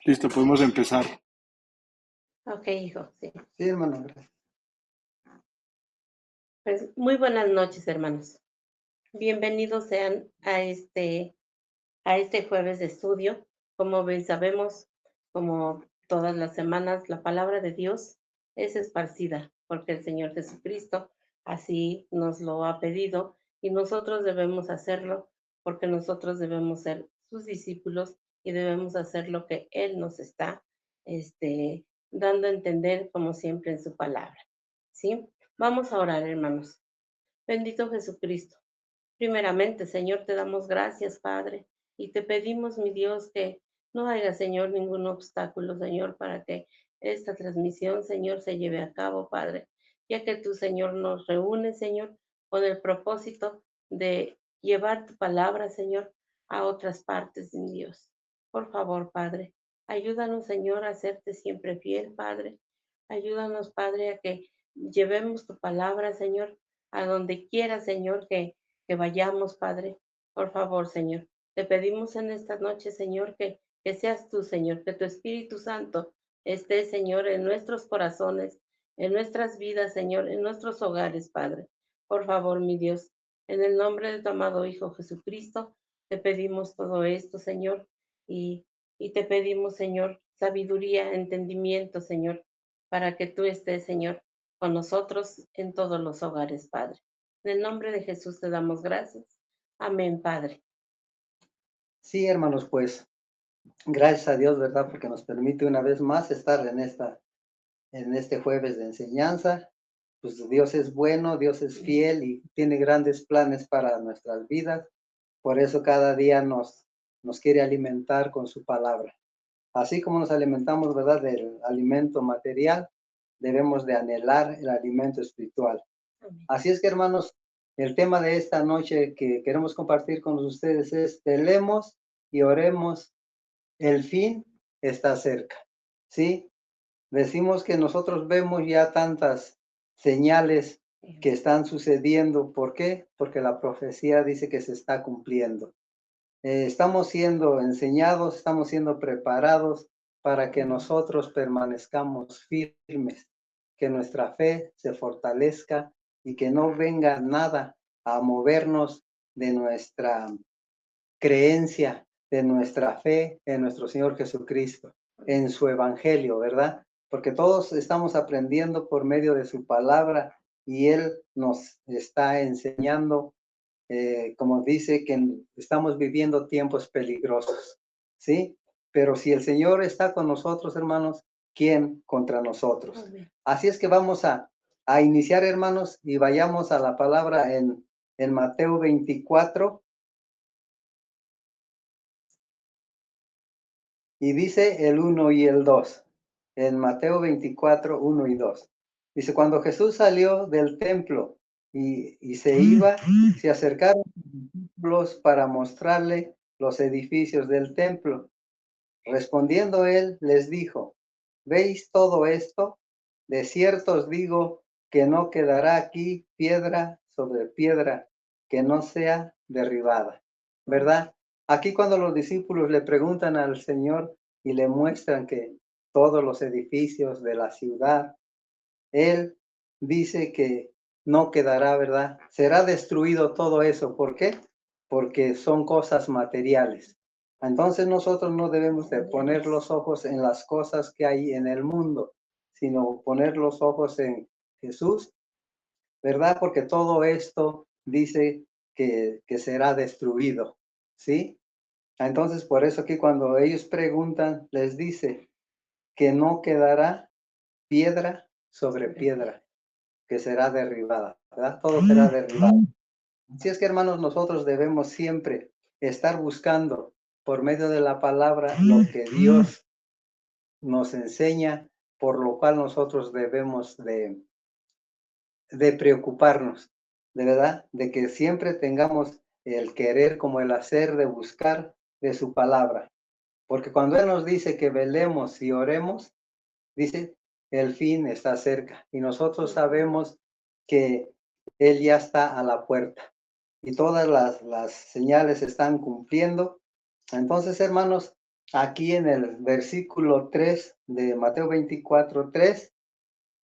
Listo, podemos empezar. Ok, hijo, sí. Sí, hermano, gracias. Pues muy buenas noches, hermanos. Bienvenidos sean a este jueves de estudio. Como bien sabemos, como todas las semanas, la palabra de Dios es esparcida, porque el Señor Jesucristo así nos lo ha pedido y nosotros debemos hacerlo, porque nosotros debemos ser sus discípulos y debemos hacer lo que Él nos está dando a entender, como siempre en su palabra. ¿Sí? Vamos a orar, hermanos. Bendito Jesucristo. Primeramente, Señor, te damos gracias, Padre, y te pedimos, mi Dios, que no haya, Señor, ningún obstáculo, Señor, para que esta transmisión, Señor, se lleve a cabo, Padre, ya que tú, Señor, nos reúnes, Señor, con el propósito de llevar tu palabra, Señor, a otras partes, mi Dios. Por favor, Padre, ayúdanos, Señor, a serte siempre fiel, Padre. Ayúdanos, Padre, a que llevemos tu palabra, Señor, a donde quiera, Señor, que vayamos, Padre. Por favor, Señor. Te pedimos en esta noche, Señor, que seas tú, Señor, que tu Espíritu Santo esté, Señor, en nuestros corazones, en nuestras vidas, Señor, en nuestros hogares, Padre. Por favor, mi Dios, en el nombre de tu amado Hijo Jesucristo, te pedimos todo esto, Señor, y, y te pedimos, Señor, sabiduría, entendimiento, Señor, para que tú estés, Señor, con nosotros en todos los hogares, Padre. En el nombre de Jesús te damos gracias. Amén, Padre. Sí, hermanos, pues gracias a Dios, ¿verdad? Porque nos permite una vez más estar en este jueves de enseñanza. Pues Dios es bueno, Dios es fiel y tiene grandes planes para nuestras vidas. Por eso cada día nos quiere alimentar con su palabra. Así como nos alimentamos, ¿verdad?, del alimento material, debemos de anhelar el alimento espiritual. Amén. Así es que, hermanos, el tema de esta noche que queremos compartir con ustedes es: velemos y oremos, el fin está cerca. ¿Sí? Decimos que nosotros vemos ya tantas señales que están sucediendo. ¿Por qué? Porque la profecía dice que se está cumpliendo. Estamos siendo enseñados, estamos siendo preparados para que nosotros permanezcamos firmes, que nuestra fe se fortalezca y que no venga nada a movernos de nuestra creencia, de nuestra fe en nuestro Señor Jesucristo, en su evangelio, ¿verdad? Porque todos estamos aprendiendo por medio de su palabra y Él nos está enseñando, como dice, que estamos viviendo tiempos peligrosos, ¿sí? Pero si el Señor está con nosotros, hermanos, ¿quién contra nosotros? Amén. Así es que vamos a iniciar, hermanos, y vayamos a la palabra en Mateo 24. Y dice el 1 y el 2, en Mateo 24, 1 y 2. Dice: cuando Jesús salió del templo y se iba, se acercaron discípulos para mostrarle los edificios del templo. Respondiendo él, les dijo: ¿veis todo esto? De cierto os digo que no quedará aquí piedra sobre piedra que no sea derribada. ¿Verdad? Aquí cuando los discípulos le preguntan al Señor y le muestran que todos los edificios de la ciudad, Él dice que no quedará, ¿verdad? Será destruido todo eso. ¿Por qué? Porque son cosas materiales. Entonces nosotros no debemos de poner los ojos en las cosas que hay en el mundo, sino poner los ojos en Jesús, ¿verdad? Porque todo esto dice que será destruido, ¿sí? Entonces, por eso que cuando ellos preguntan, les dice que no quedará piedra sobre piedra que será derribada, ¿verdad? Todo será derribado. Así es que, hermanos, nosotros debemos siempre estar buscando por medio de la palabra lo que Dios nos enseña, por lo cual nosotros debemos de preocuparnos, de verdad, de que siempre tengamos el querer como el hacer, de buscar de su palabra. Porque cuando Él nos dice que velemos y oremos, dice, el fin está cerca. Y nosotros sabemos que Él ya está a la puerta. Y todas las señales se están cumpliendo. Entonces, hermanos, aquí en el versículo 3 de Mateo 24:3,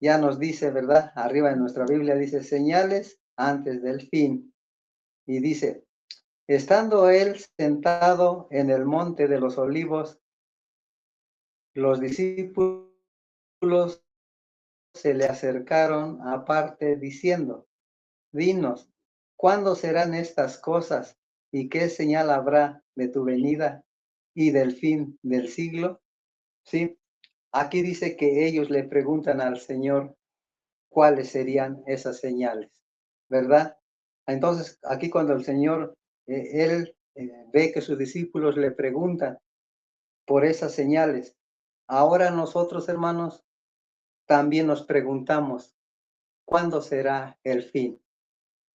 ya nos dice, ¿verdad? Arriba en nuestra Biblia dice señales antes del fin. Y dice, estando él sentado en el monte de los olivos, los discípulos se le acercaron aparte diciendo, dinos, ¿cuándo serán estas cosas? ¿Y qué señal habrá de tu venida y del fin del siglo? Sí, aquí dice que ellos le preguntan al Señor cuáles serían esas señales, ¿verdad? Entonces, aquí cuando el Señor, él ve que sus discípulos le preguntan por esas señales, ahora nosotros, hermanos, también nos preguntamos, ¿cuándo será el fin?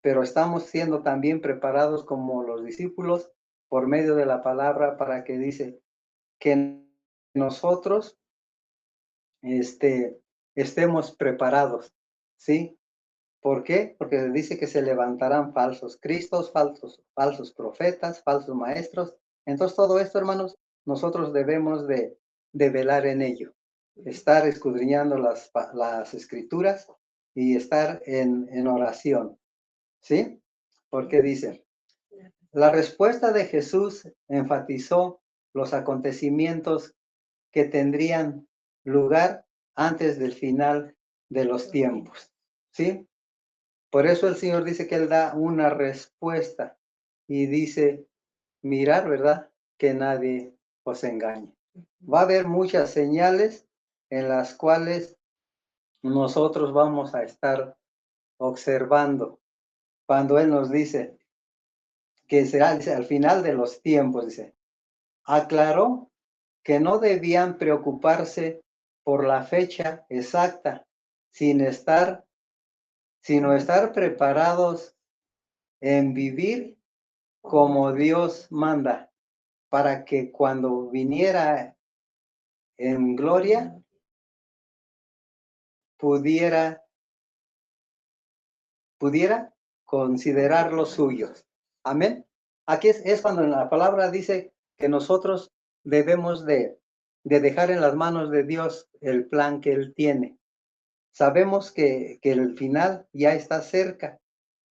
Pero estamos siendo también preparados como los discípulos por medio de la palabra para que dice que nosotros estemos preparados, ¿sí? ¿Por qué? Porque dice que se levantarán falsos cristos, falsos profetas, falsos maestros. Entonces todo esto, hermanos, nosotros debemos de velar en ello, estar escudriñando las escrituras y estar en oración, ¿sí? Porque dice, la respuesta de Jesús enfatizó los acontecimientos que tendrían lugar antes del final de los tiempos, ¿sí? Por eso el Señor dice que Él da una respuesta y dice, mirar, ¿verdad? Que nadie os engañe. Va a haber muchas señales en las cuales nosotros vamos a estar observando. Cuando Él nos dice que será, dice, al final de los tiempos, dice, aclaró que no debían preocuparse por la fecha exacta, sino estar preparados en vivir como Dios manda, para que cuando viniera en gloria pudiera considerar los suyos. Amén. Aquí es cuando la palabra dice que nosotros debemos de dejar en las manos de Dios el plan que Él tiene. Sabemos que el final ya está cerca,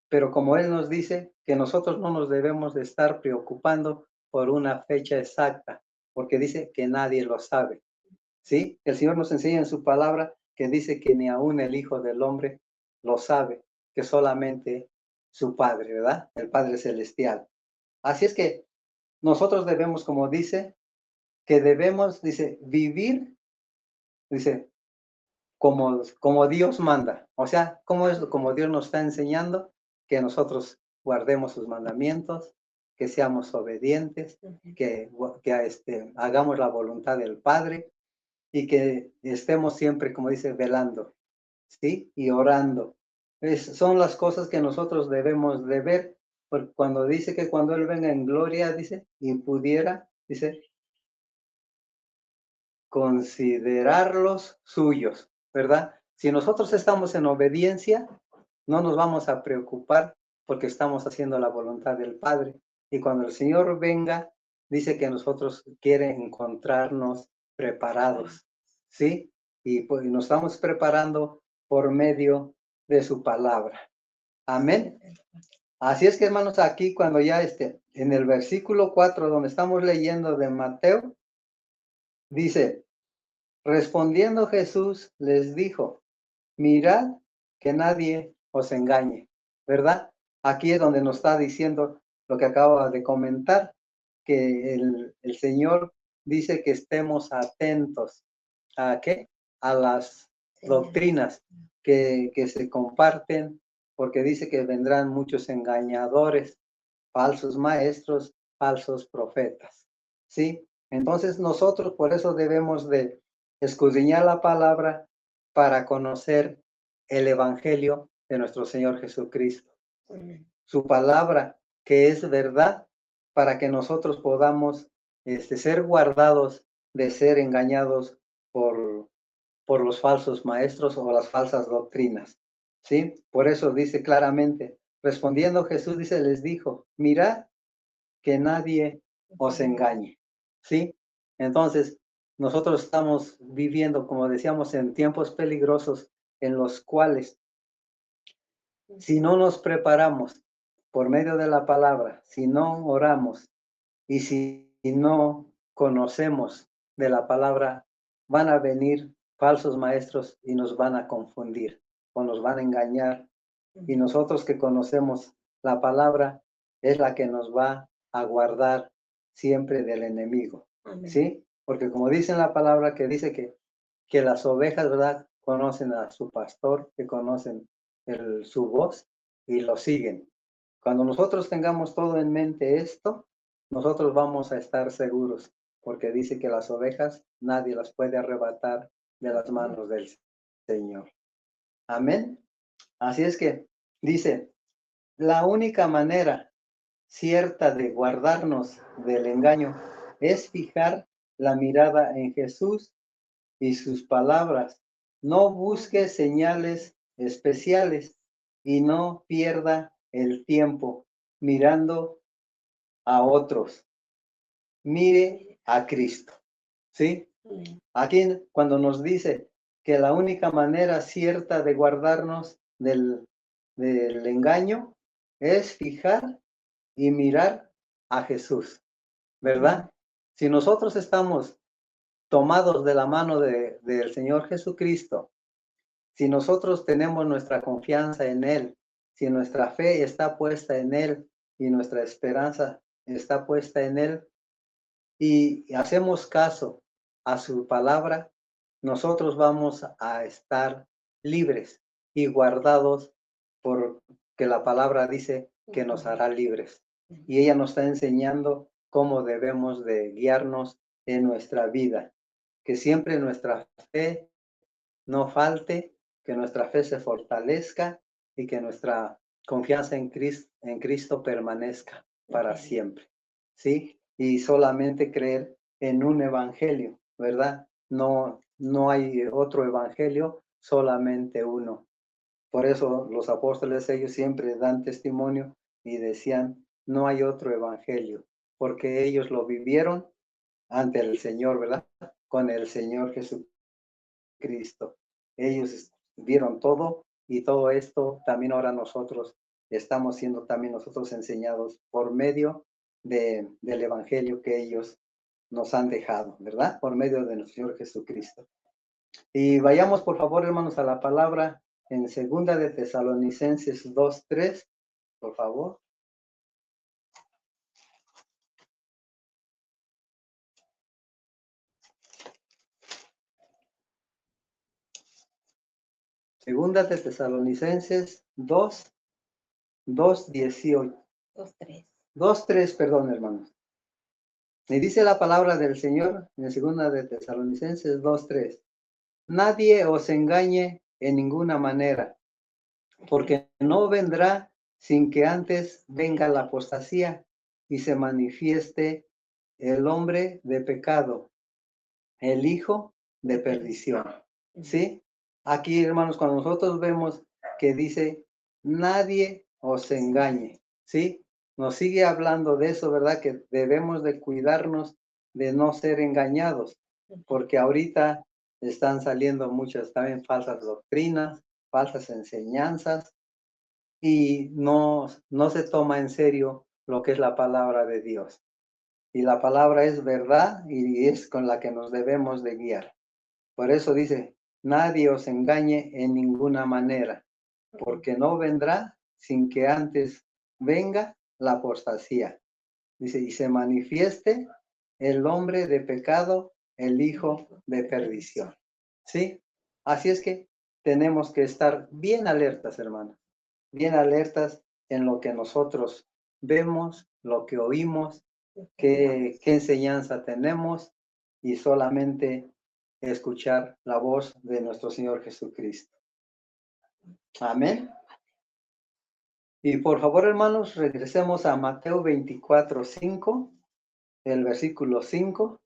pero como Él nos dice que nosotros no nos debemos de estar preocupando por una fecha exacta, porque dice que nadie lo sabe, ¿sí? El Señor nos enseña en su palabra que dice que ni aún el Hijo del Hombre lo sabe, que solamente su Padre, ¿verdad? El Padre Celestial. Así es que nosotros debemos, como dice, que debemos, dice, vivir, dice, como Dios manda. O sea, como Dios nos está enseñando que nosotros guardemos sus mandamientos, que seamos obedientes, que hagamos la voluntad del Padre y que estemos siempre, como dice, velando, ¿sí? Y orando. Son las cosas que nosotros debemos de ver, porque cuando dice que cuando Él venga en gloria, dice, y pudiera, dice, considerarlos suyos, ¿verdad? Si nosotros estamos en obediencia, no nos vamos a preocupar porque estamos haciendo la voluntad del Padre. Y cuando el Señor venga, dice que nosotros quiere encontrarnos preparados, ¿sí? Y pues nos estamos preparando por medio de su palabra. Amén. Así es que, hermanos, aquí cuando ya en el versículo 4, donde estamos leyendo de Mateo, dice, respondiendo Jesús les dijo, mirad que nadie os engañe, ¿verdad? Aquí es donde nos está diciendo lo que acabo de comentar, que el Señor dice que estemos atentos. ¿A qué? A las doctrinas que se comparten, porque dice que vendrán muchos engañadores, falsos maestros, falsos profetas, ¿sí? Entonces nosotros por eso debemos de escudriñar la palabra para conocer el evangelio de nuestro Señor Jesucristo. Su palabra que es verdad para que nosotros podamos ser guardados de ser engañados por los falsos maestros o las falsas doctrinas, ¿sí? Por eso dice claramente, respondiendo Jesús les dijo, mirad que nadie os engañe, ¿sí? Entonces, nosotros estamos viviendo, como decíamos, en tiempos peligrosos en los cuales, si no nos preparamos por medio de la palabra, si no oramos y si no conocemos de la palabra, van a venir falsos maestros y nos van a confundir o nos van a engañar. Y nosotros que conocemos la palabra es la que nos va a guardar siempre del enemigo. Amén. ¿Sí? Porque como dice en la palabra que dice que las ovejas, ¿verdad? Conocen a su pastor, que conocen su voz y lo siguen. Cuando nosotros tengamos todo en mente esto, nosotros vamos a estar seguros, porque dice que las ovejas nadie las puede arrebatar de las manos del Señor. Amén. Así es que dice, la única manera cierta de guardarnos del engaño es fijar la mirada en Jesús y sus palabras. No busque señales especiales y no pierda el tiempo mirando a otros. Mire a Cristo. ¿Sí? Aquí cuando nos dice que la única manera cierta de guardarnos del engaño es fijar y mirar a Jesús, ¿verdad? Si nosotros estamos tomados de la mano del Señor Jesucristo, si nosotros tenemos nuestra confianza en Él, si nuestra fe está puesta en Él y nuestra esperanza está puesta en Él y hacemos caso a su palabra, nosotros vamos a estar libres y guardados porque la palabra dice que nos hará libres. Y ella nos está enseñando cómo debemos de guiarnos en nuestra vida, que siempre nuestra fe no falte, que nuestra fe se fortalezca y que nuestra confianza en Cristo permanezca para siempre. ¿Sí? Y solamente creer en un evangelio, ¿verdad? No hay otro evangelio, solamente uno. Por eso los apóstoles, ellos siempre dan testimonio y decían, no hay otro evangelio, porque ellos lo vivieron ante el Señor, ¿verdad? Con el Señor Jesucristo. Ellos vieron todo y todo esto también ahora nosotros estamos siendo también nosotros enseñados por medio del evangelio que ellos nos han dejado, ¿verdad? Por medio de nuestro Señor Jesucristo. Y vayamos por favor, hermanos, a la palabra en segunda de Tesalonicenses 2:3, por favor. Segunda de Tesalonicenses 2:18. 2:3. 2:3, perdón, hermanos. Y dice la palabra del Señor en segunda de Tesalonicenses 2:3. Nadie os engañe en ninguna manera, porque no vendrá sin que antes venga la apostasía y se manifieste el hombre de pecado, el hijo de perdición. ¿Sí? Aquí, hermanos, cuando nosotros vemos que dice, nadie os engañe, ¿sí? Nos sigue hablando de eso, ¿verdad? Que debemos de cuidarnos de no ser engañados, porque ahorita están saliendo muchas también falsas doctrinas, falsas enseñanzas, y no se toma en serio lo que es la palabra de Dios. Y la palabra es verdad y es con la que nos debemos de guiar. Por eso dice, nadie os engañe en ninguna manera, porque no vendrá sin que antes venga la apostasía. Dice, y se manifieste el hombre de pecado, el hijo de perdición. ¿Sí? Así es que tenemos que estar bien alertas, hermanos, bien alertas en lo que nosotros vemos, lo que oímos, qué enseñanza tenemos y solamente escuchar la voz de nuestro Señor Jesucristo. Amén. Y por favor, hermanos, regresemos a Mateo 24:5, el versículo 5.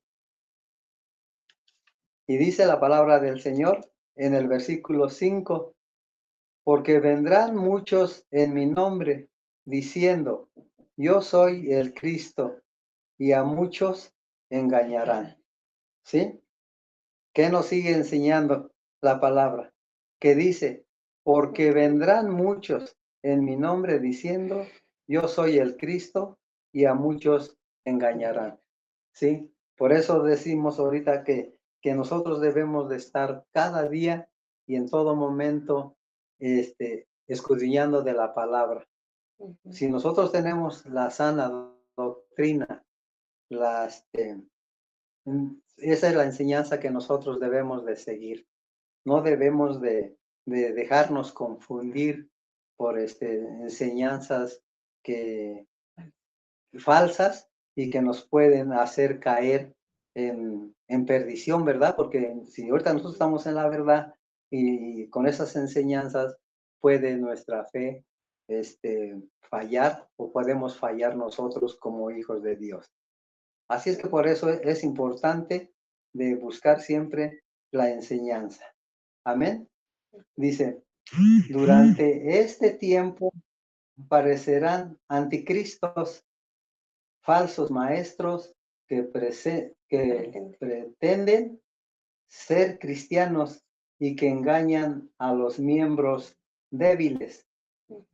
Y dice la palabra del Señor en el versículo 5, porque vendrán muchos en mi nombre, diciendo, yo soy el Cristo, y a muchos engañarán. ¿sí? ¿Qué nos sigue enseñando la palabra? Que dice, porque vendrán muchos en mi nombre diciendo, yo soy el Cristo, y a muchos engañarán, ¿sí? Por eso decimos ahorita que nosotros debemos de estar cada día y en todo momento escudriñando de la palabra. Si nosotros tenemos la sana doctrina, esa es la enseñanza que nosotros debemos de seguir. No debemos de dejarnos confundir por enseñanzas falsas y que nos pueden hacer caer en perdición, ¿verdad? Porque si ahorita nosotros estamos en la verdad y con esas enseñanzas puede nuestra fe fallar o podemos fallar nosotros como hijos de Dios. Así es que por eso es importante de buscar siempre la enseñanza. Amén. Dice, durante este tiempo aparecerán anticristos, falsos maestros que pretenden ser cristianos y que engañan a los miembros débiles,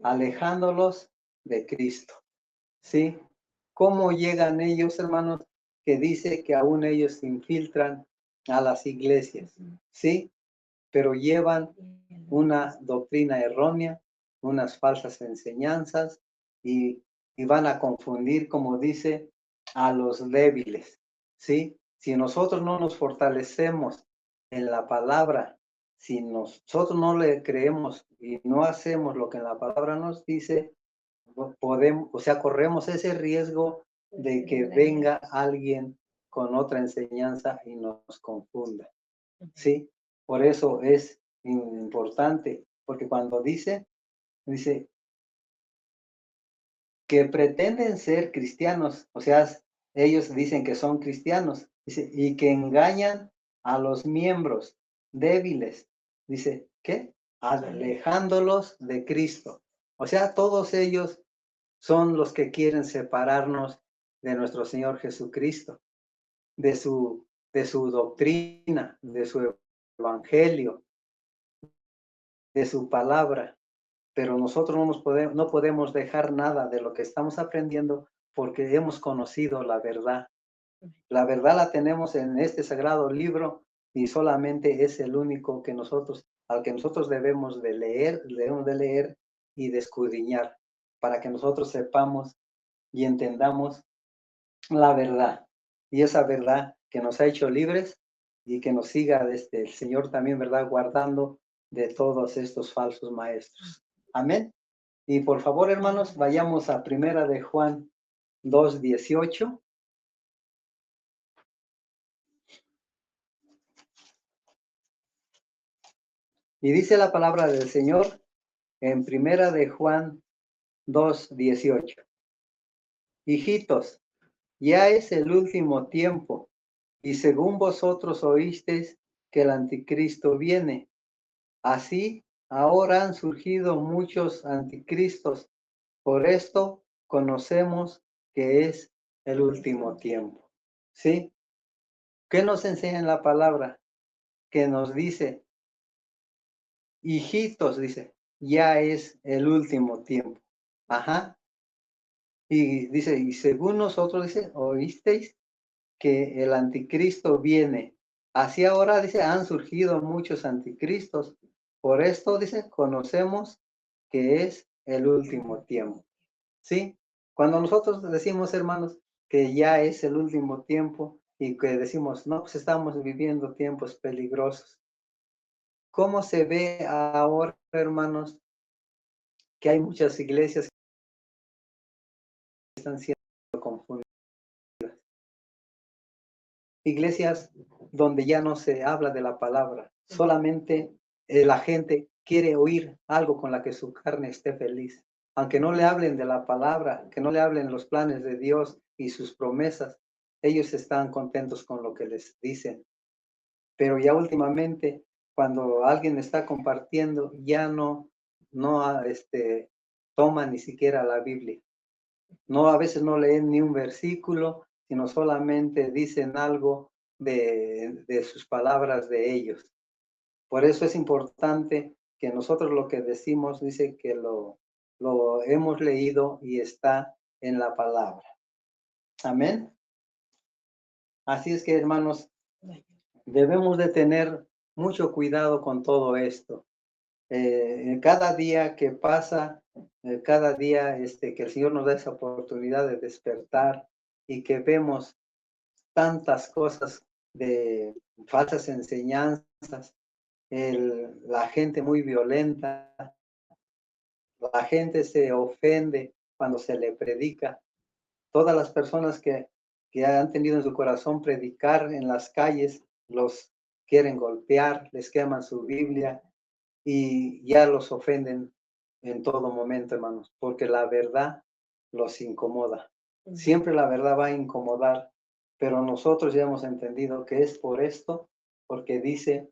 alejándolos de Cristo. ¿Sí? ¿Cómo llegan ellos, hermanos? Que dice que aún ellos se infiltran a las iglesias, ¿sí? Pero llevan una doctrina errónea, unas falsas enseñanzas y van a confundir, como dice, a los débiles, ¿sí? Si nosotros no nos fortalecemos en la palabra, si nosotros no le creemos y no hacemos lo que la palabra nos dice, podemos, o sea, corremos ese riesgo de que venga alguien con otra enseñanza y nos confunda, ¿sí? Por eso es importante, porque cuando dice que pretenden ser cristianos, o sea, ellos dicen que son cristianos, dice, y que engañan a los miembros débiles, dice, ¿qué? Alejándolos de Cristo. O sea, todos ellos son los que quieren separarnos de nuestro Señor Jesucristo, de su doctrina, de su evangelio, de su palabra. Pero nosotros no podemos dejar nada de lo que estamos aprendiendo porque hemos conocido la verdad. La verdad la tenemos en este sagrado libro y solamente es el único que al que nosotros debemos de leer y de escudriñar para que nosotros sepamos y entendamos la verdad. Y esa verdad que nos ha hecho libres y que nos siga desde el Señor también, ¿verdad? Guardando de todos estos falsos maestros. Amén. Y por favor, hermanos, vayamos a Primera de Juan 2:18. Y dice la palabra del Señor en Primera de Juan 2:18. Hijitos, ya es el último tiempo, y según vosotros oísteis que el anticristo viene, así ahora han surgido muchos anticristos. Por esto conocemos que es el último tiempo. ¿Sí? ¿Qué nos enseña en la palabra? Que nos dice, hijitos, dice, ya es el último tiempo. Ajá. Y dice, y según nosotros, dice, oísteis que el anticristo viene. Así ahora, dice, han surgido muchos anticristos. Por esto, dice, conocemos que es el último tiempo. ¿Sí? Cuando nosotros decimos, hermanos, que ya es el último tiempo y que decimos, no, pues estamos viviendo tiempos peligrosos. ¿Cómo se ve ahora, hermanos, que hay muchas iglesias que están siendo confundidas? Iglesias donde ya no se habla de la palabra, solamente la gente quiere oír algo con la que su carne esté feliz. Aunque no le hablen de la palabra, que no le hablen los planes de Dios y sus promesas, ellos están contentos con lo que les dicen. Pero ya últimamente, cuando alguien está compartiendo, ya no toma ni siquiera la Biblia. No, a veces no leen ni un versículo, sino solamente dicen algo de sus palabras de ellos. Por eso es importante que nosotros lo que decimos, dice que lo hemos leído y está en la palabra. Amén. Así es que, hermanos, debemos de tener mucho cuidado con todo esto. Cada día que pasa, cada día que el Señor nos da esa oportunidad de despertar y que vemos tantas cosas de falsas enseñanzas, la gente muy violenta, la gente se ofende cuando se le predica. Todas las personas que han tenido en su corazón predicar en las calles, los quieren golpear, les queman su Biblia y ya los ofenden en todo momento, hermanos, porque la verdad los incomoda. Siempre la verdad va a incomodar, pero nosotros ya hemos entendido que es por esto, porque dice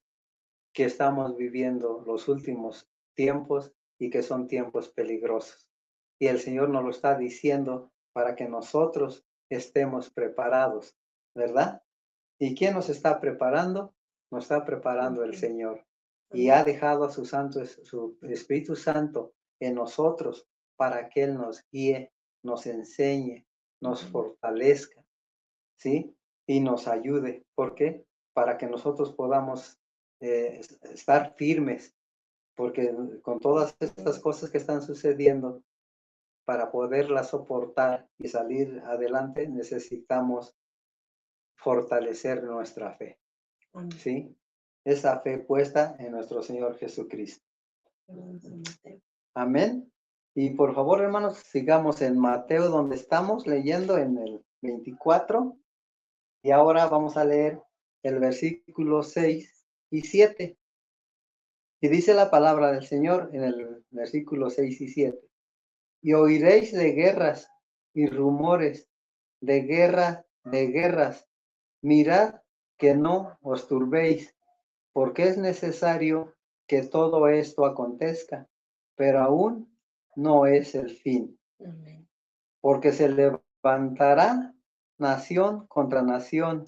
que estamos viviendo los últimos tiempos y que son tiempos peligrosos. Y el Señor nos lo está diciendo para que nosotros estemos preparados, ¿verdad? ¿Y quién nos está preparando? Nos está preparando el Señor. Y ha dejado a su Espíritu Santo en nosotros para que Él nos guíe, nos enseñe, nos fortalezca, ¿sí? Y nos ayude. ¿Por qué? Para que nosotros podamos estar firmes, porque con todas estas cosas que están sucediendo, para poderlas soportar y salir adelante, necesitamos fortalecer nuestra fe, ¿sí? Esa fe puesta en nuestro Señor Jesucristo. Amén. Y por favor, hermanos, sigamos en Mateo, donde estamos leyendo en el 24. Y ahora vamos a leer el versículo 6 y 7. Y dice la palabra del Señor en el versículo 6 y 7. Y oiréis de guerras y rumores de guerras. Mirad que no os turbéis, porque es necesario que todo esto acontezca, pero aún no es el fin. Amén. Porque se levantará nación contra nación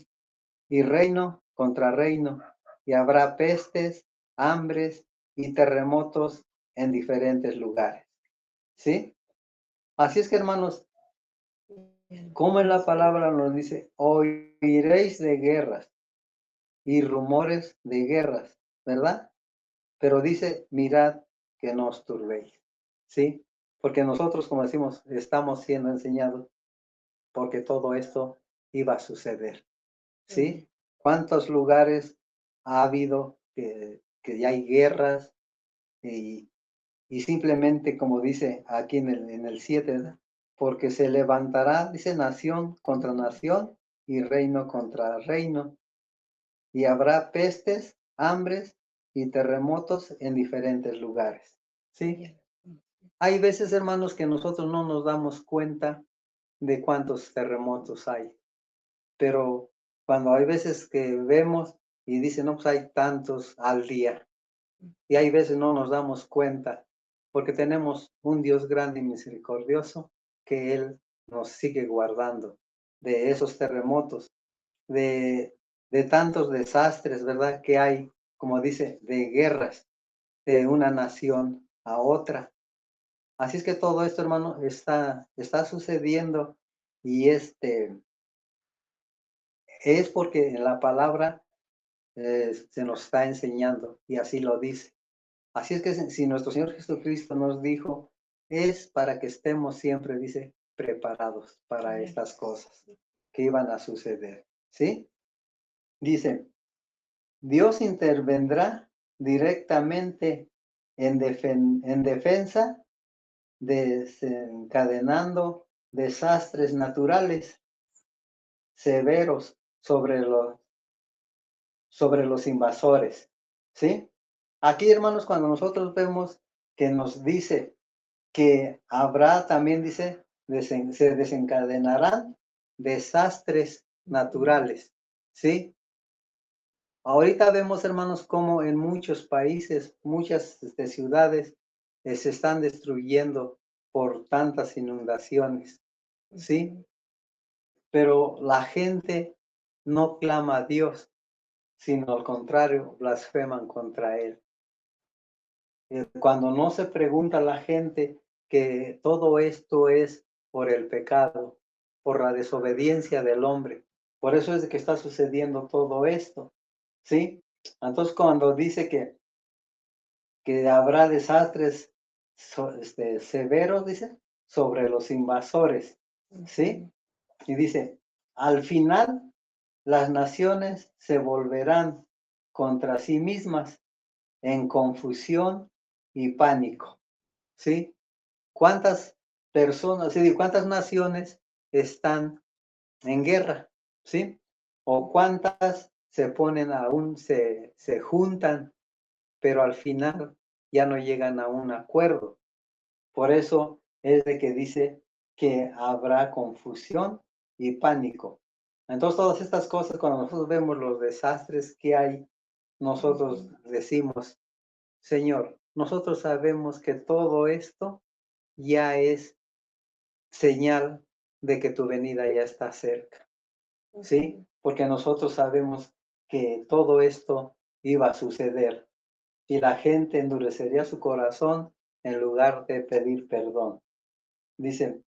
y reino contra reino, y habrá pestes, hambres y terremotos en diferentes lugares. ¿Sí? Así es que, hermanos, como en la palabra nos dice, oiréis de guerras y rumores de guerras, ¿verdad? Pero dice, mirad que no os turbéis, ¿sí? Porque nosotros, como decimos, estamos siendo enseñados porque todo esto iba a suceder, ¿sí? ¿Cuántos lugares ha habido que ya hay guerras y simplemente, como dice aquí en el 7, ¿verdad? Porque se levantará, dice, nación contra nación y reino contra reino, y habrá pestes, hambres y terremotos en diferentes lugares, ¿sí? Hay veces, hermanos, que nosotros no nos damos cuenta de cuántos terremotos hay, pero cuando hay veces que vemos y dicen, no, pues hay tantos al día, y hay veces no nos damos cuenta, porque tenemos un Dios grande y misericordioso, que Él nos sigue guardando de esos terremotos, de tantos desastres, ¿verdad? Que hay, como dice, de guerras de una nación a otra. Así es que todo esto, hermano, está sucediendo y es porque en la palabra se nos está enseñando y así lo dice. Así es que si nuestro Señor Jesucristo nos dijo, es para que estemos siempre, dice, preparados para estas cosas que iban a suceder, ¿sí? Dice, Dios intervendrá directamente en defensa, desencadenando desastres naturales severos sobre los invasores, ¿sí? Aquí, hermanos, cuando nosotros vemos que nos dice que habrá también, dice, se desencadenarán desastres naturales, ¿sí? Ahorita vemos, hermanos, cómo en muchos países, muchas ciudades se están destruyendo por tantas inundaciones, ¿sí? Pero la gente no clama a Dios, sino al contrario, blasfeman contra Él. Cuando no se pregunta a la gente que todo esto es por el pecado, por la desobediencia del hombre. Por eso es que está sucediendo todo esto, ¿sí? Entonces cuando dice que habrá desastres severos, dice, sobre los invasores, ¿sí? Y dice, al final las naciones se volverán contra sí mismas en confusión y pánico, ¿sí? ¿Cuántas personas, sí, cuántas naciones están en guerra, ¿sí? O cuántas se ponen aún, se juntan, pero al final ya no llegan a un acuerdo. Por eso es de que dice que habrá confusión y pánico. Entonces todas estas cosas, cuando nosotros vemos los desastres que hay, nosotros decimos, Señor, nosotros sabemos que todo esto ya es señal de que tu venida ya está cerca, ¿sí? Porque nosotros sabemos que todo esto iba a suceder y la gente endurecería su corazón en lugar de pedir perdón. Dicen,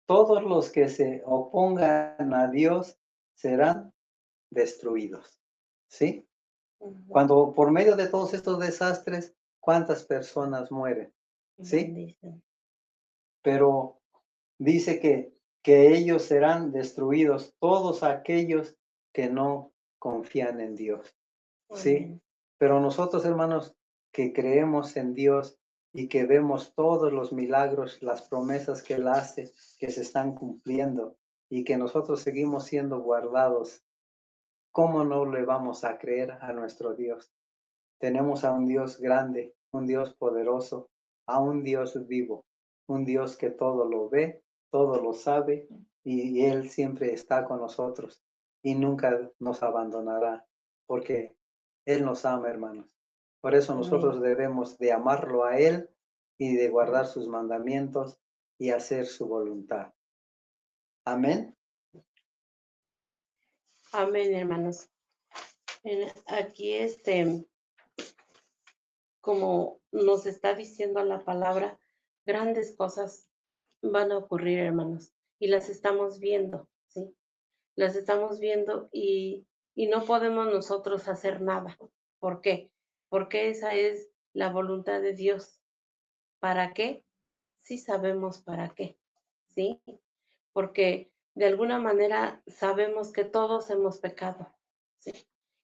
todos los que se opongan a Dios serán destruidos, ¿sí? Cuando por medio de todos estos desastres, ¿cuántas personas mueren? ¿Sí? Pero dice que ellos serán destruidos, todos aquellos que no confían en Dios, ¿sí? Pero nosotros, hermanos, que creemos en Dios y que vemos todos los milagros, las promesas que Él hace, que se están cumpliendo y que nosotros seguimos siendo guardados, ¿cómo no le vamos a creer a nuestro Dios? Tenemos a un Dios grande, un Dios poderoso, a un Dios vivo, un Dios que todo lo ve, todo lo sabe y Él siempre está con nosotros y nunca nos abandonará porque Él nos ama, hermanos. Por eso nosotros debemos de amarlo a Él y de guardar sus mandamientos y hacer su voluntad. Amén. Amén, hermanos. Aquí como nos está diciendo la palabra, grandes cosas van a ocurrir, hermanos, y las estamos viendo, ¿sí? Las estamos viendo y no podemos nosotros hacer nada. ¿Por qué? Porque esa es la voluntad de Dios. ¿Para qué? Sí sabemos para qué, ¿sí? Porque de alguna manera sabemos que todos hemos pecado, ¿sí?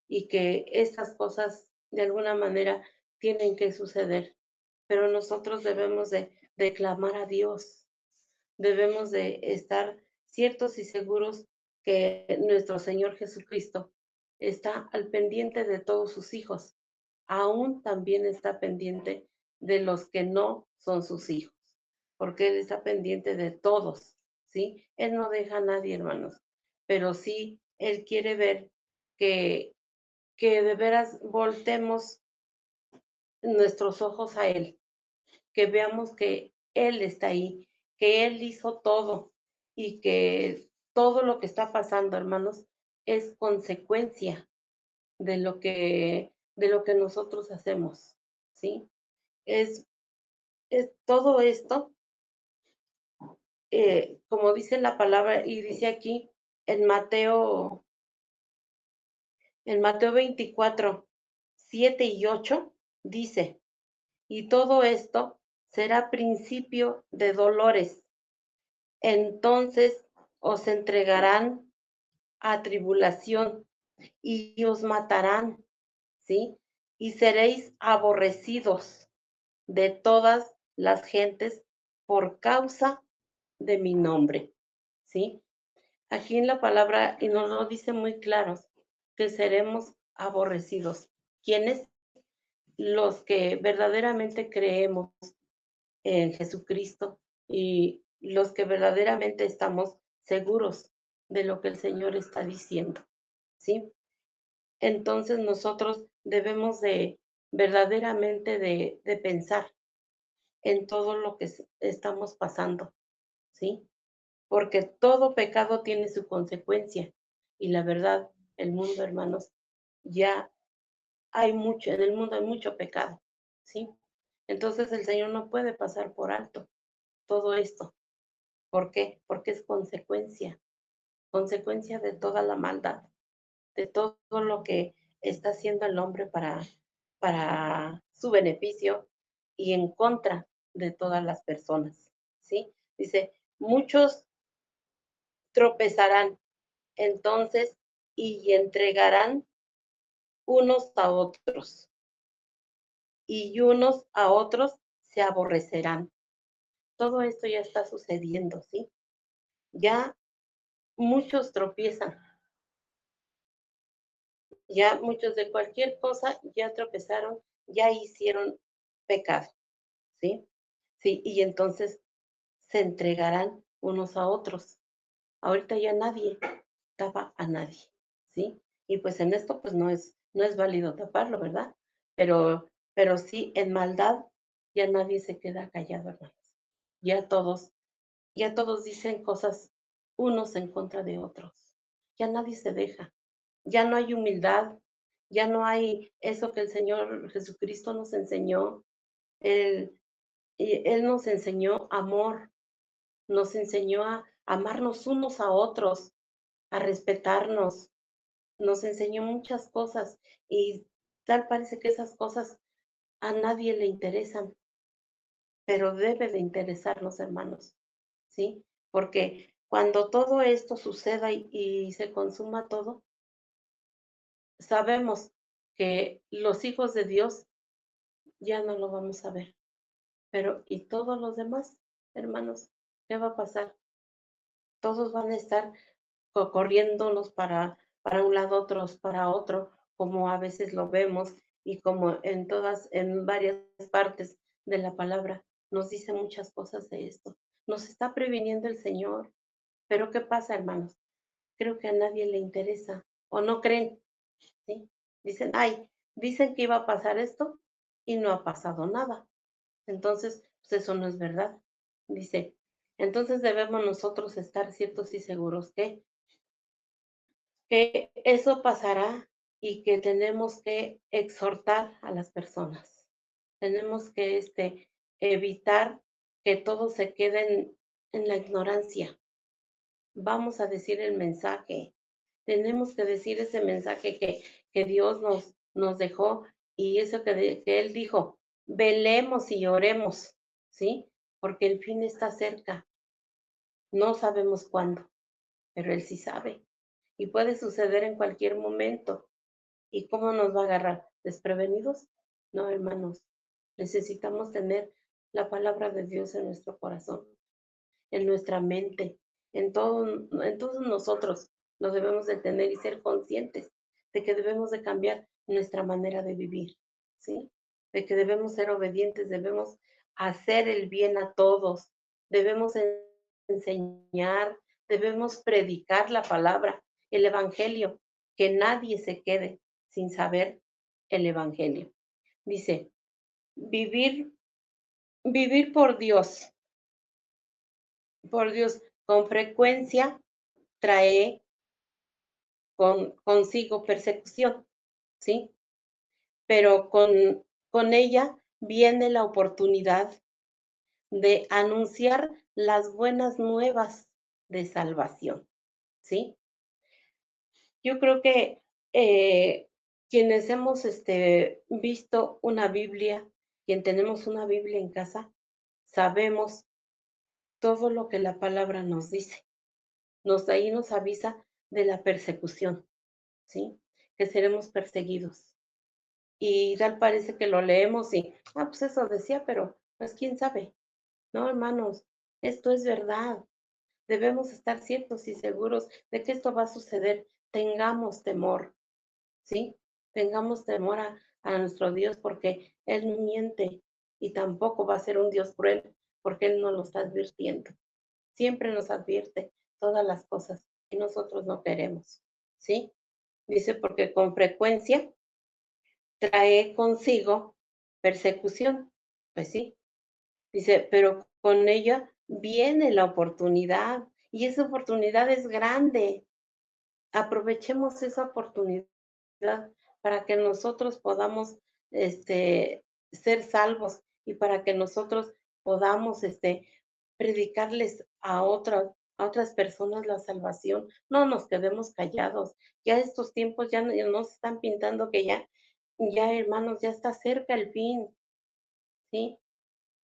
Y que estas cosas de alguna manera tienen que suceder, pero nosotros debemos de clamar a Dios, debemos de estar ciertos y seguros que nuestro Señor Jesucristo está al pendiente de todos sus hijos, aún también está pendiente de los que no son sus hijos, porque Él está pendiente de todos, ¿sí? Él no deja a nadie, hermanos, pero sí Él quiere ver que, que de veras voltemos nuestros ojos a Él, que veamos que Él está ahí, que Él hizo todo y que todo lo que está pasando, hermanos, es consecuencia de lo que nosotros hacemos, ¿sí? Es, es todo esto, como dice la palabra y dice aquí en Mateo 24, 7 y 8, dice, y todo esto será principio de dolores. Entonces os entregarán a tribulación y os matarán, ¿sí? Y seréis aborrecidos de todas las gentes por causa de mi nombre, ¿sí? Aquí en la palabra, y nos lo dice muy claro, que seremos aborrecidos. ¿Quiénes? Los que verdaderamente creemos en Jesucristo y los que verdaderamente estamos seguros de lo que el Señor está diciendo, ¿sí? Entonces nosotros debemos de verdaderamente de pensar en todo lo que estamos pasando, ¿sí? Porque todo pecado tiene su consecuencia y la verdad el mundo, hermanos, ya hay mucho, en el mundo hay mucho pecado, ¿sí? Entonces el Señor no puede pasar por alto todo esto. ¿Por qué? Porque es consecuencia de toda la maldad, de todo lo que está haciendo el hombre para su beneficio y en contra de todas las personas, ¿sí? Dice, muchos tropezarán entonces y entregarán unos a otros y unos a otros se aborrecerán. Todo esto ya está sucediendo, ¿sí? Ya muchos tropiezan, ya muchos de cualquier cosa ya tropezaron, ya hicieron pecado, ¿sí? Sí, y entonces se entregarán unos a otros. Ahorita ya nadie tapa a nadie, ¿sí? Y pues en esto pues no es válido taparlo, ¿verdad? Pero sí, en maldad ya nadie se queda callado, hermanos. Ya todos, ya todos dicen cosas unos en contra de otros. Ya nadie se deja. Ya no hay humildad, ya no hay eso que el Señor Jesucristo nos enseñó. Él, él nos enseñó amor, nos enseñó a amarnos unos a otros, a respetarnos, nos enseñó muchas cosas y tal parece que esas cosas a nadie le interesan, pero debe de interesarnos, hermanos, ¿sí? Porque cuando todo esto suceda y se consuma todo, sabemos que los hijos de Dios ya no lo vamos a ver. Pero, ¿y todos los demás, hermanos? ¿Qué va a pasar? Todos van a estar corriéndonos para un lado, otros para otro, como a veces lo vemos y como en varias partes de la palabra nos dice muchas cosas de esto. Nos está previniendo el Señor. Pero ¿qué pasa, hermanos? Creo que a nadie le interesa o no creen, ¿sí? Dicen, ay, dicen que iba a pasar esto y no ha pasado nada. Entonces, pues eso no es verdad. Dice, entonces debemos nosotros estar ciertos y seguros que eso pasará y que tenemos que exhortar a las personas. Tenemos que evitar que todos se queden en la ignorancia. Vamos a decir el mensaje. Tenemos que decir ese mensaje que Dios nos dejó y eso que Él dijo, velemos y oremos, ¿sí? Porque el fin está cerca. No sabemos cuándo, pero Él sí sabe. Y puede suceder en cualquier momento. ¿Y cómo nos va a agarrar? ¿Desprevenidos? No, hermanos. Necesitamos tener la palabra de Dios en nuestro corazón, en nuestra mente, en todos nosotros lo debemos de tener y ser conscientes de que debemos de cambiar nuestra manera de vivir, ¿sí? De que debemos ser obedientes, debemos hacer el bien a todos, debemos enseñar, debemos predicar la palabra, el evangelio, que nadie se quede sin saber el evangelio. Dice, vivir, vivir por Dios, con frecuencia trae consigo persecución, ¿sí? Pero con ella viene la oportunidad de anunciar las buenas nuevas de salvación, ¿sí? Yo creo que quienes hemos visto una Biblia, quien tenemos una Biblia en casa, sabemos todo lo que la palabra nos dice. Ahí nos avisa de la persecución, ¿sí? Que seremos perseguidos. Y tal parece que lo leemos y, pues eso decía, pero pues quién sabe. No, hermanos, esto es verdad. Debemos estar ciertos y seguros de que esto va a suceder. Tengamos temor, ¿sí? Tengamos temor a nuestro Dios porque Él no miente y tampoco va a ser un Dios cruel porque Él no lo está advirtiendo. Siempre nos advierte todas las cosas que nosotros no queremos, ¿sí? Dice, porque con frecuencia trae consigo persecución. Pues sí, dice, pero con ella viene la oportunidad y esa oportunidad es grande. aprovechemos esa oportunidad para que nosotros podamos, ser salvos y para que nosotros podamos, predicarles a otras personas la salvación. No nos quedemos callados. Ya estos tiempos ya nos están pintando que ya hermanos, ya está cerca el fin, ¿sí?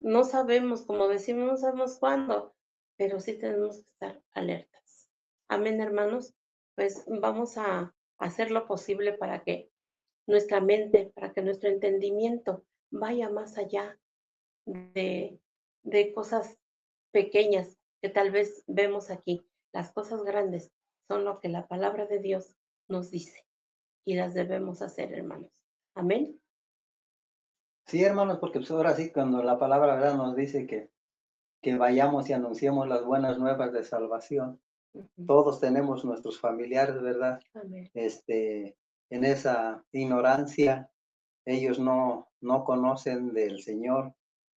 No sabemos, como decimos, no sabemos cuándo, pero sí tenemos que estar alertas. Amén, hermanos. Pues vamos a hacer lo posible para que nuestra mente, para que nuestro entendimiento vaya más allá de, de cosas pequeñas que tal vez vemos aquí. Las cosas grandes son lo que la palabra de Dios nos dice y las debemos hacer, hermanos. Amén. Sí, hermanos, porque pues ahora sí, cuando la palabra, ¿verdad?, nos dice que vayamos y anunciemos las buenas nuevas de salvación. Ujú. Todos tenemos nuestros familiares, ¿verdad? Amén. En esa ignorancia, ellos no conocen del Señor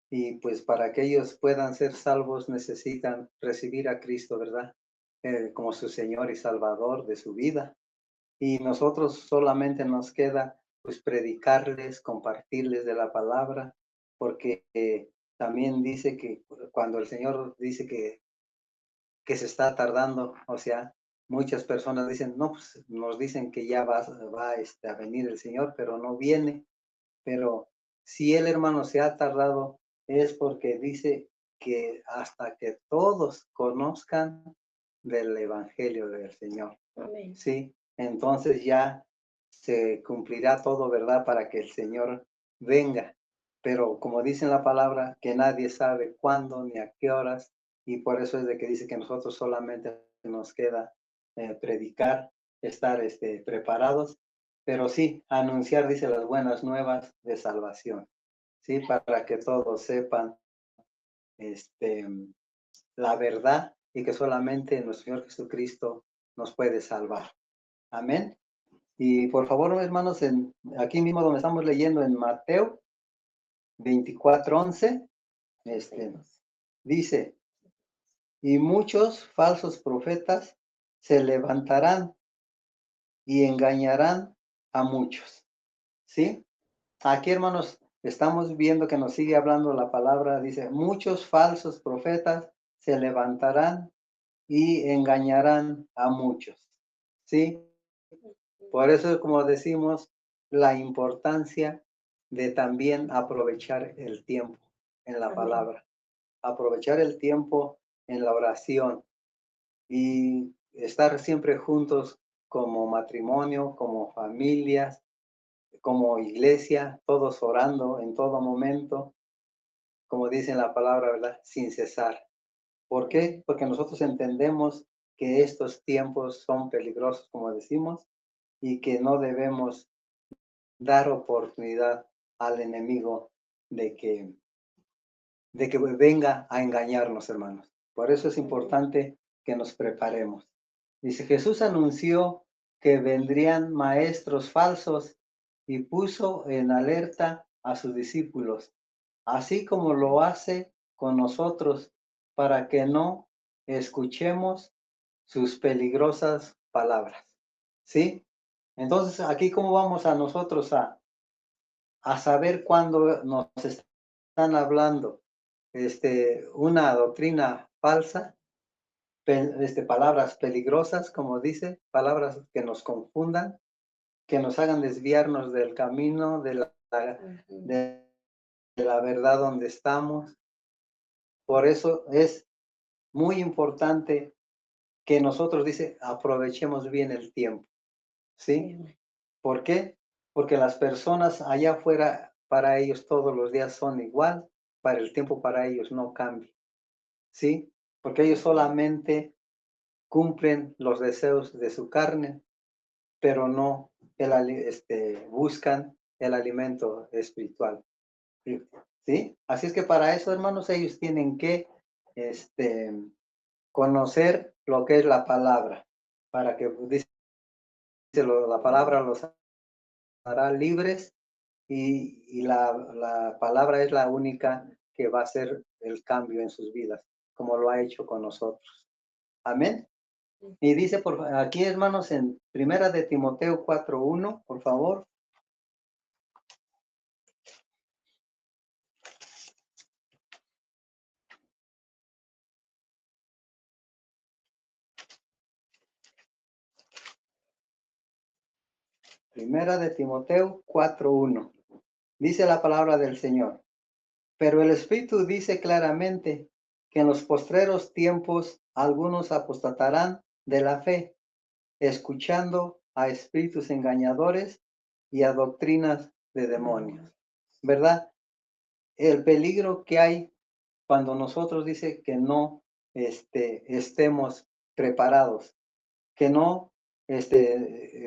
y pues para que ellos puedan ser salvos necesitan recibir a Cristo, ¿verdad? Como su Señor y Salvador de su vida. Y nosotros solamente nos queda pues predicarles, compartirles de la palabra, porque también dice que cuando el Señor dice que se está tardando, o sea, muchas personas dicen, no, pues nos dicen que ya va a venir el Señor, pero no viene. Pero si el hermano se ha tardado, es porque dice que hasta que todos conozcan del Evangelio del Señor. Amén. Sí, entonces ya se cumplirá todo, ¿verdad? Para que el Señor venga. Pero como dice en la palabra, que nadie sabe cuándo ni a qué horas, y por eso es de que dice que nosotros solamente nos queda predicar, estar preparados, pero sí, anunciar, dice, las buenas nuevas de salvación, ¿sí? Para que todos sepan este, la verdad y que solamente nuestro Señor Jesucristo nos puede salvar. Amén. Y por favor, hermanos, aquí mismo donde estamos leyendo en Mateo 24:11, dice, y muchos falsos profetas se levantarán y engañarán a muchos. ¿Sí? Aquí, hermanos, estamos viendo que nos sigue hablando la palabra, dice, muchos falsos profetas se levantarán y engañarán a muchos. ¿Sí? Por eso, como decimos, la importancia de también aprovechar el tiempo en la Amén. palabra, aprovechar el tiempo en la oración y estar siempre juntos como matrimonio, como familias, como iglesia, todos orando en todo momento, como dice la palabra, ¿verdad? Sin cesar. ¿Por qué? Porque nosotros entendemos que estos tiempos son peligrosos, como decimos, y que no debemos dar oportunidad al enemigo de que, de que venga a engañarnos, hermanos. Por eso es importante que nos preparemos. Dice, Jesús anunció que vendrían maestros falsos y puso en alerta a sus discípulos, así como lo hace con nosotros, para que no escuchemos sus peligrosas palabras. ¿Sí? Entonces, aquí cómo vamos a nosotros a saber cuándo nos están hablando una doctrina falsa, palabras peligrosas, como dice, palabras que nos confundan, que nos hagan desviarnos del camino, Ujú. de la verdad donde estamos. Por eso es muy importante que nosotros, dice, aprovechemos bien el tiempo, Sí, ¿sí? amén. ¿Por qué? Porque las personas allá afuera, para ellos todos los días son igual, para el tiempo para ellos no cambia, ¿sí? Porque ellos Ujú. solamente cumplen los deseos de su carne, pero no buscan el alimento espiritual, ¿sí? Así es que para eso, hermanos, ellos tienen que este, conocer lo que es la palabra, para que dice la palabra los hará libres y la palabra es la única que va a hacer el cambio en sus vidas, como lo ha hecho con nosotros. Amén. Y dice aquí, hermanos, en Primera de Timoteo 4:1, por favor. Primera de Timoteo 4:1. Dice la palabra del Señor. Pero el Espíritu dice claramente que en los postreros tiempos algunos apostatarán de la fe, escuchando a espíritus engañadores y a doctrinas de demonios. ¿Verdad? El peligro que hay cuando nosotros dice que no estemos preparados, que no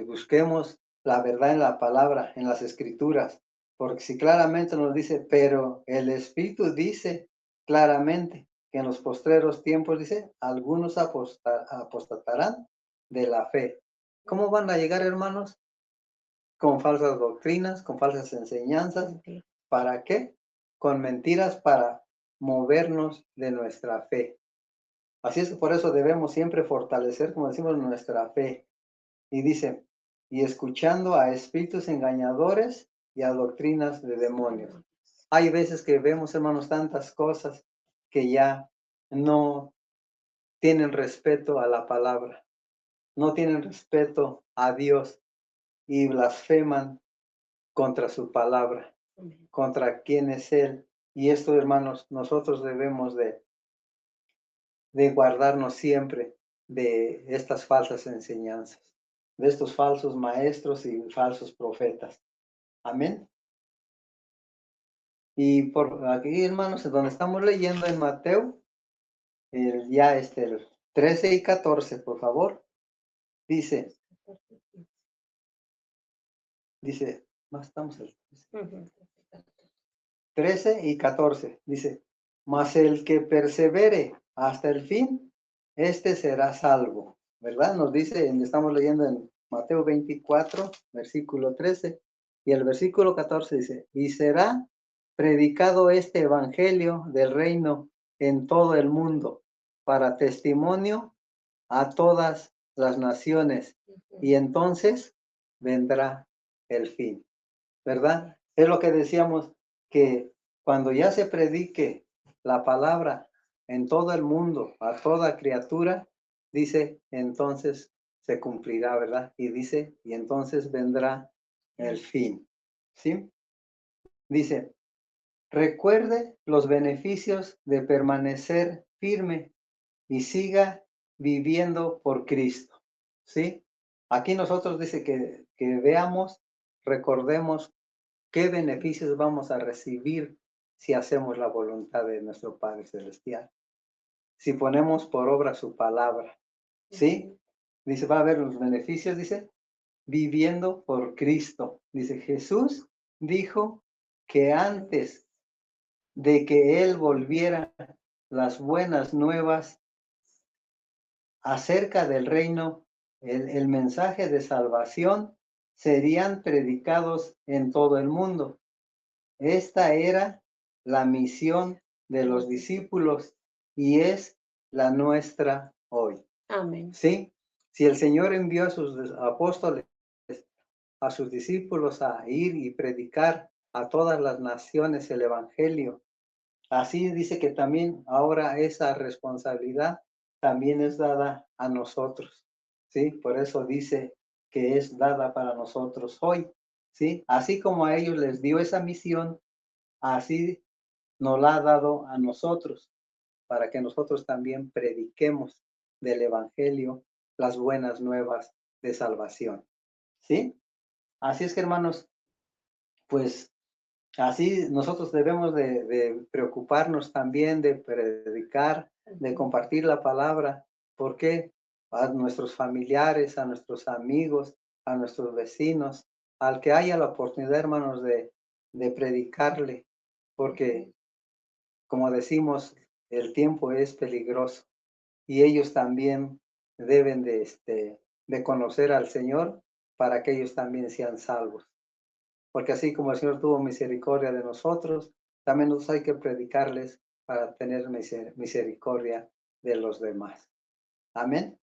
busquemos la verdad en la palabra, en las escrituras, porque si claramente nos dice, pero el Espíritu dice claramente que en los postreros tiempos, dice, algunos apostatarán de la fe. ¿Cómo van a llegar, hermanos? Con falsas doctrinas, con falsas enseñanzas. ¿Para qué? Con mentiras para movernos de nuestra fe. Así es que por eso debemos siempre fortalecer, como decimos, nuestra fe. Y dice, y escuchando a espíritus engañadores y a doctrinas de demonios. Hay veces que vemos, hermanos, tantas cosas que ya no tienen respeto a la palabra, no tienen respeto a Dios y blasfeman contra su palabra, contra quién es Él. Y esto, hermanos, nosotros debemos de guardarnos siempre de estas falsas enseñanzas, de estos falsos maestros y falsos profetas. Amén. Y por aquí, hermanos, es donde estamos leyendo en Mateo, el 13 y 14, por favor. Dice, más estamos el 13 y 14, dice, mas el que persevere hasta el fin, este será salvo, ¿verdad? Nos dice, estamos leyendo en Mateo 24, versículo 13, y el versículo 14 dice, y será predicado este evangelio del reino en todo el mundo, para testimonio a todas las naciones, y entonces vendrá el fin, ¿verdad? Es lo que decíamos, que cuando ya se predique la palabra en todo el mundo, a toda criatura, dice, entonces se cumplirá, ¿verdad? Y dice, y entonces vendrá el fin, ¿sí? Dice, recuerde los beneficios de permanecer firme y siga viviendo por Cristo, ¿sí? Aquí nosotros dice que veamos, recordemos qué beneficios vamos a recibir si hacemos la voluntad de nuestro Padre Celestial. Si ponemos por obra su palabra, ¿sí? Dice, va a haber los beneficios, dice, viviendo por Cristo. Dice, Jesús dijo que antes de que Él volviera, las buenas nuevas acerca del reino, el mensaje de salvación, serían predicados en todo el mundo. Esta era la misión de los discípulos y es la nuestra hoy. Amén. ¿Sí? Si el Señor envió a sus apóstoles, a sus discípulos a ir y predicar a todas las naciones el Evangelio, así dice que también ahora esa responsabilidad también es dada a nosotros. ¿Sí? Por eso dice que es dada para nosotros hoy. ¿Sí? Así como a ellos les dio esa misión, así nos la ha dado a nosotros, para que nosotros también prediquemos del Evangelio las buenas nuevas de salvación. ¿Sí? Así es que, hermanos, pues así nosotros debemos de preocuparnos también de predicar, de compartir la palabra, porque a nuestros familiares, a nuestros amigos, a nuestros vecinos, al que haya la oportunidad, hermanos, de predicarle, porque como decimos, el tiempo es peligroso y ellos también deben de conocer al Señor para que ellos también sean salvos. Porque así como el Señor tuvo misericordia de nosotros, también nos hay que predicarles para tener misericordia de los demás. Amén.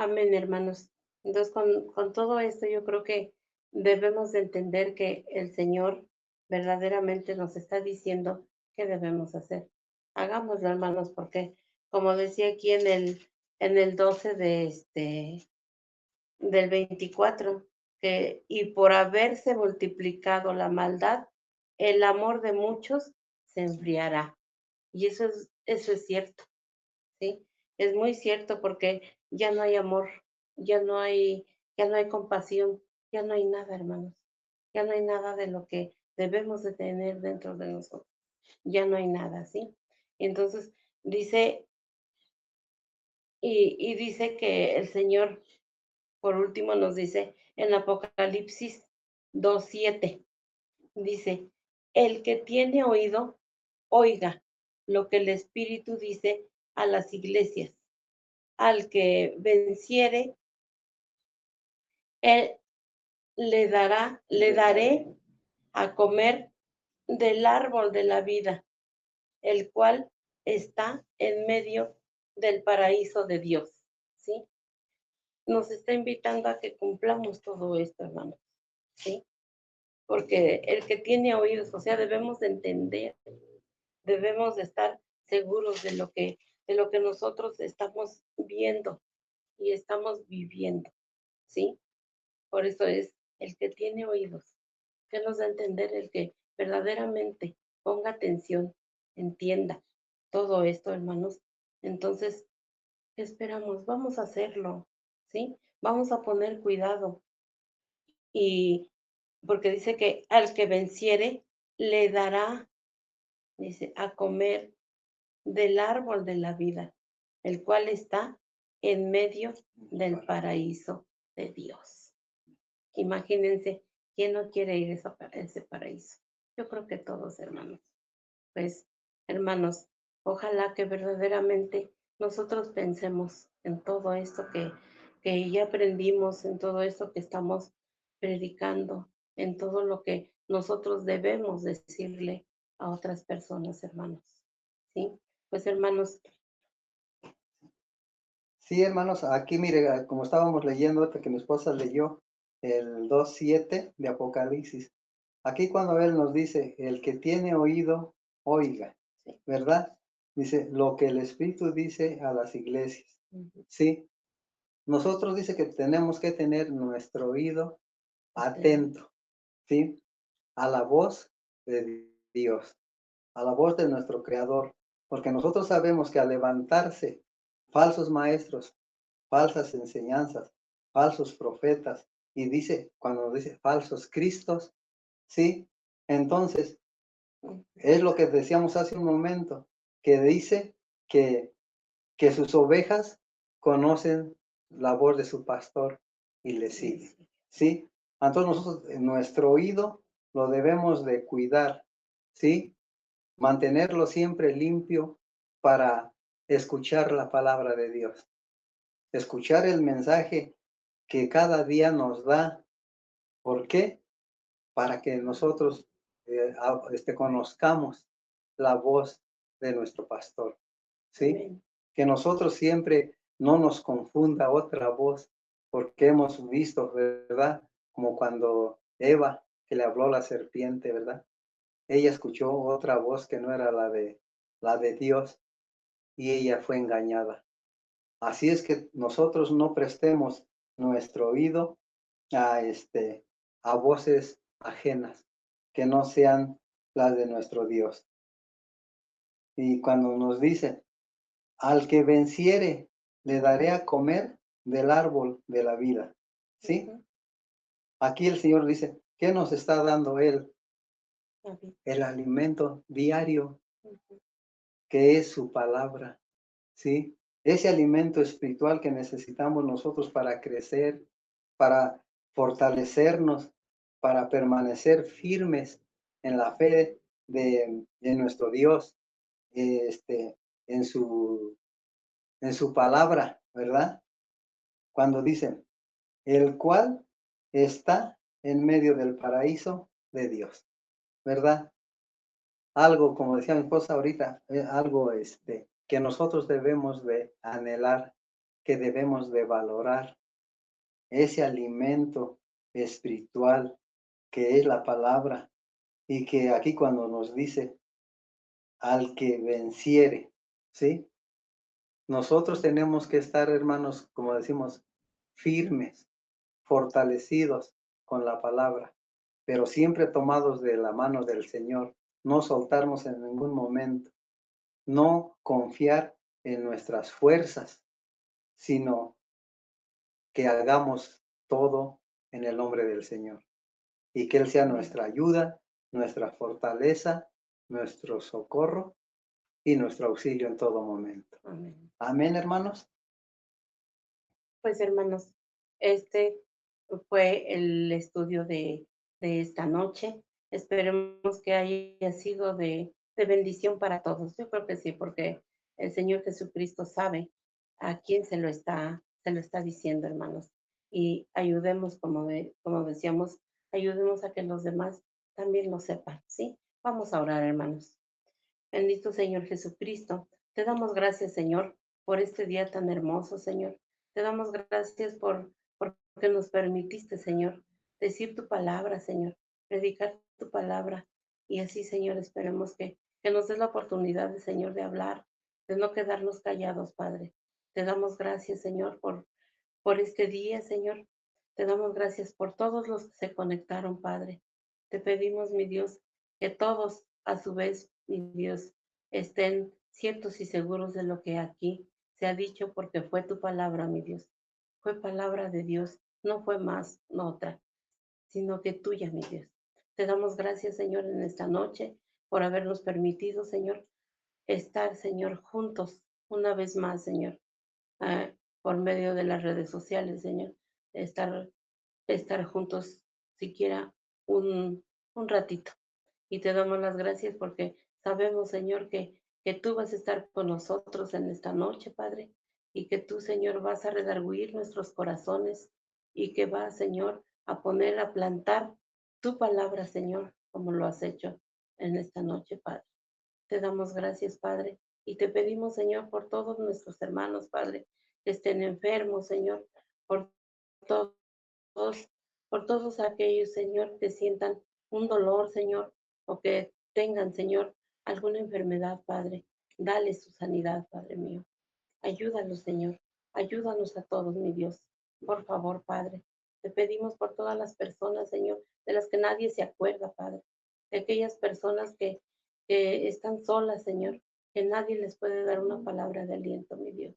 Amén, hermanos. Entonces, con todo esto, yo creo que debemos de entender que el Señor verdaderamente nos está diciendo qué debemos hacer. Hagámoslo, hermanos, porque como decía aquí en el 12 del 24, que y por haberse multiplicado la maldad, el amor de muchos se enfriará. Y eso es cierto, ¿sí? Es muy cierto porque ya no hay amor, ya no hay, ya no hay compasión, ya no hay nada, hermanos. Ya no hay nada de lo que debemos de tener dentro de nosotros. Ya no hay nada, ¿sí? Entonces, dice, y dice que el Señor, por último, nos dice en Apocalipsis 2:7, dice, el que tiene oído, oiga lo que el Espíritu dice a las iglesias. Al que venciere, él le daré a comer del árbol de la vida, el cual está en medio del paraíso de Dios, ¿sí? Nos está invitando a que cumplamos todo esto, hermanos, ¿sí? Porque el que tiene oídos, o sea, debemos de entender, debemos de estar seguros de lo que nosotros estamos viendo y estamos viviendo, ¿sí? Por eso es el que tiene oídos, que nos da a entender el que verdaderamente ponga atención, entienda todo esto, hermanos. Entonces, ¿qué esperamos? Vamos a hacerlo, ¿sí? Vamos a poner cuidado. Y porque dice que al que venciere, le dará, dice, a comer del árbol de la vida, el cual está en medio del paraíso de Dios. Imagínense, ¿quién no quiere ir a ese paraíso? Yo creo que todos, hermanos. Pues, hermanos, ojalá que verdaderamente nosotros pensemos en todo esto que ya aprendimos, en todo esto que estamos predicando, en todo lo que nosotros debemos decirle a otras personas, hermanos. ¿Sí? Pues, hermanos, Sí, hermanos, aquí mire, como estábamos leyendo, ahorita que mi esposa leyó el 2:7 de Apocalipsis, aquí cuando él nos dice, el que tiene oído, oiga, sí. ¿verdad? Dice, lo que el Espíritu dice a las iglesias. Ujú. Sí, nosotros dice que tenemos que tener nuestro oído atento, ¿sí? A la voz de Dios, a la voz de nuestro Creador, porque nosotros sabemos que al levantarse falsos maestros, falsas enseñanzas, falsos profetas, y dice, cuando dice falsos cristos, ¿sí? Entonces, es lo que decíamos hace un momento, que dice que, que sus ovejas conocen la voz de su pastor y le siguen, ¿sí? Entonces nosotros, nuestro oído lo debemos de cuidar, ¿sí? Mantenerlo siempre limpio para escuchar la palabra de Dios, escuchar el mensaje que cada día nos da. ¿Por qué? Para que nosotros conozcamos la voz de nuestro pastor, ¿sí? Amén. Que nosotros siempre no nos confunda otra voz, porque hemos visto, ¿verdad? Como cuando Eva, que le habló la serpiente, ¿verdad? Ella escuchó otra voz que no era la de Dios y ella fue engañada. Así es que nosotros no prestemos nuestro oído a, a voces ajenas, que no sean las de nuestro Dios. Y cuando nos dice, al que venciere, le daré a comer del árbol de la vida. ¿Sí? Ujú. Aquí el Señor dice, ¿qué nos está dando Él? Amén. El alimento diario, Ujú. que es su palabra. ¿Sí? Ese alimento espiritual que necesitamos nosotros para crecer, para fortalecernos, para permanecer firmes en la fe de nuestro Dios, este, en en su palabra, ¿verdad? Cuando dicen, el cual está en medio del paraíso de Dios, ¿verdad? Algo, como decía mi esposa ahorita, algo que nosotros debemos de anhelar que debemos de valorar, ese alimento espiritual que es la palabra, y que aquí cuando nos dice al que venciere, ¿sí? Nosotros tenemos que estar, hermanos, como decimos, firmes, fortalecidos con la palabra, pero siempre tomados de la mano del Señor, no soltarnos en ningún momento, no confiar en nuestras fuerzas, sino que hagamos todo en el nombre del Señor y que Él sea nuestra ayuda, nuestra fortaleza, nuestro socorro y nuestro auxilio en todo momento. Amén. Amén, hermanos. Pues hermanos, este fue el estudio de esta noche. Esperemos que haya sido de bendición para todos. Yo creo que sí, porque el Señor Jesucristo sabe a quién se lo está diciendo, hermanos. Y ayudemos, como decíamos, ayudemos a que los demás también lo sepan, ¿sí? Vamos a orar, hermanos. Bendito Señor Jesucristo, te damos gracias, Señor, por este día tan hermoso, Señor. Te damos gracias porque nos permitiste, Señor, decir tu palabra, Señor, predicar tu palabra. Y así, Señor, esperemos que nos des la oportunidad, Señor, de hablar, de no quedarnos callados, Padre. Te damos gracias, Señor, por este día, Señor. Te damos gracias por todos los que se conectaron, Padre. Te pedimos, mi Dios, que todos, a su vez, mi Dios, estén ciertos y seguros de lo que aquí se ha dicho, porque fue tu palabra, mi Dios. Fue palabra de Dios, no fue más, no otra, sino que tuya, mi Dios. Te damos gracias, Señor, en esta noche por habernos permitido, Señor, estar, Señor, juntos una vez más, Señor, ah, por medio de las redes sociales, Señor, estar, estar juntos siquiera un ratito. Y te damos las gracias porque sabemos, Señor, que tú vas a estar con nosotros en esta noche, Padre, y que tú, Señor, vas a redarguir nuestros corazones y que vas, Señor, a poner, a plantar tu palabra, Señor, como lo has hecho en esta noche, Padre. Te damos gracias, Padre, y te pedimos, Señor, por todos nuestros hermanos, Padre, que estén enfermos, Señor, por todos, por todos aquellos, Señor, que sientan un dolor, Señor, o que tengan, Señor, alguna enfermedad, Padre. Dale su sanidad, Padre mío. Ayúdanos, Señor. Ayúdanos a todos, mi Dios. Por favor, Padre. Te pedimos por todas las personas, Señor, de las que nadie se acuerda, Padre. De aquellas personas que están solas, Señor, que nadie les puede dar una palabra de aliento, mi Dios.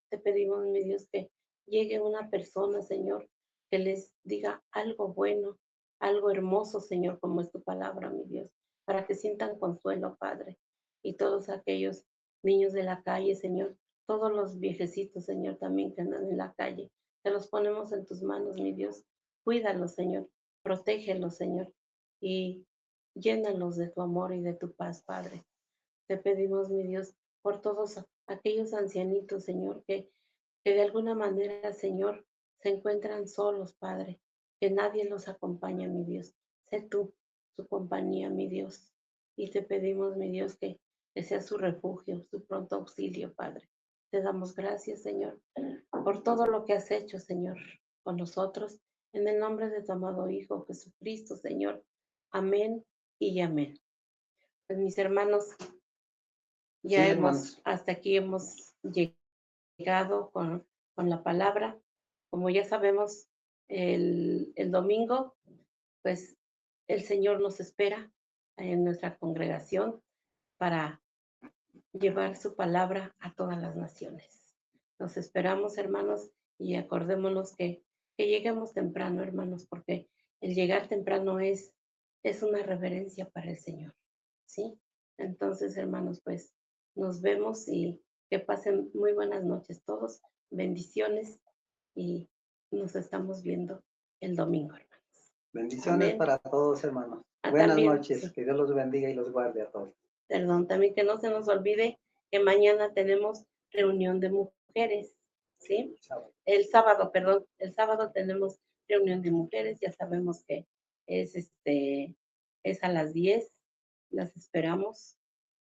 Te pedimos, mi Dios, que llegue una persona, Señor, que les diga algo bueno, algo hermoso, Señor, como es tu palabra, mi Dios, para que sientan consuelo, Padre. Y todos aquellos niños de la calle, Señor, todos los viejecitos, Señor, también que andan en la calle, te los ponemos en tus manos, mi Dios. Cuídalos, Señor, protégelos, Señor, y llénalos de tu amor y de tu paz, Padre. Te pedimos, mi Dios, por todos aquellos ancianitos, Señor, que de alguna manera, Señor, se encuentran solos, Padre, que nadie los acompaña, mi Dios. Sé tú su compañía, mi Dios. Y te pedimos, mi Dios, que sea su refugio, su pronto auxilio, Padre. Te damos gracias, Señor, por todo lo que has hecho, Señor, con nosotros. En el nombre de tu amado Hijo Jesucristo, Señor. Amén y amén. Pues mis hermanos, Sí, ya hermanos. hasta aquí hemos llegado con la palabra. Como ya sabemos, el domingo, pues el Señor nos espera en nuestra congregación para llevar su palabra a todas las naciones. Nos esperamos, hermanos, y acordémonos que lleguemos temprano, hermanos, porque el llegar temprano es una reverencia para el Señor, ¿sí? Entonces, hermanos, pues nos vemos y que pasen muy buenas noches todos, bendiciones y nos estamos viendo el domingo, hermanos. Bendiciones Amén. para todos, hermanos. Buenas También, noches. sí, Que Dios los bendiga y los guarde a todos. perdón, también que no se nos olvide que mañana tenemos reunión de mujeres, ¿sí? El sábado tenemos reunión de mujeres, ya sabemos que es es a las 10, las esperamos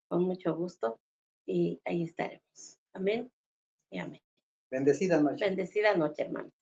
con mucho gusto y ahí estaremos. Amén y amén. Bendecida noche. Bendecida noche, hermanos.